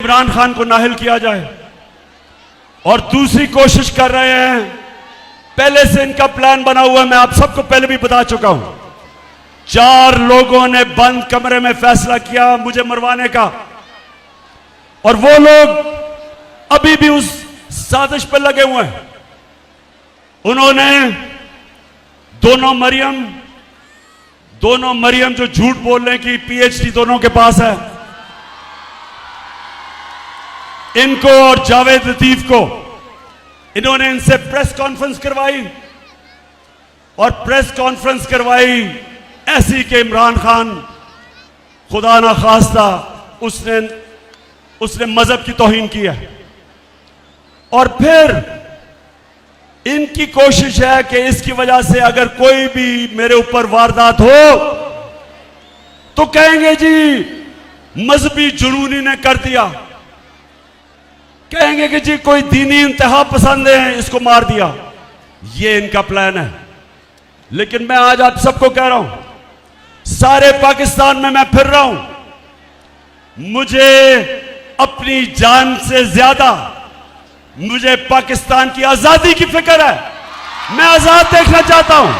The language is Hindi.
इमरान खान को नाहिल किया जाए। और दूसरी कोशिश कर रहे हैं, पहले से इनका प्लान बना हुआ है, मैं आप सबको पहले भी बता चुका हूं। 4 लोगों ने बंद कमरे में फैसला किया मुझे मरवाने का, और वो लोग अभी भी उस साजिश पर लगे हुए हैं। उन्होंने दोनों मरियम जो झूठ बोल रहे हैं कि पीएचडी दोनों के पास है, इनको और जावेद लतीफ को, इन्होंने इनसे प्रेस कॉन्फ्रेंस करवाई, और प्रेस कॉन्फ्रेंस करवाई ऐसी कि इमरान खान खुदा ना खास्ता उसने मजहब की तौहीन की है। और फिर इनकी कोशिश है कि इसकी वजह से अगर कोई भी मेरे ऊपर वारदात हो तो कहेंगे जी मजहबी जुनूनी ने कर दिया, कहेंगे कि जी कोई दीनी इंतहा पसंद है इसको मार दिया। ये इनका प्लान है। लेकिन मैं आज आप सबको कह रहा हूं, सारे पाकिस्तान में मैं फिर रहा हूं, मुझे अपनी जान से ज्यादा मुझे पाकिस्तान की आजादी की फिक्र है। मैं आजाद देखना चाहता हूं।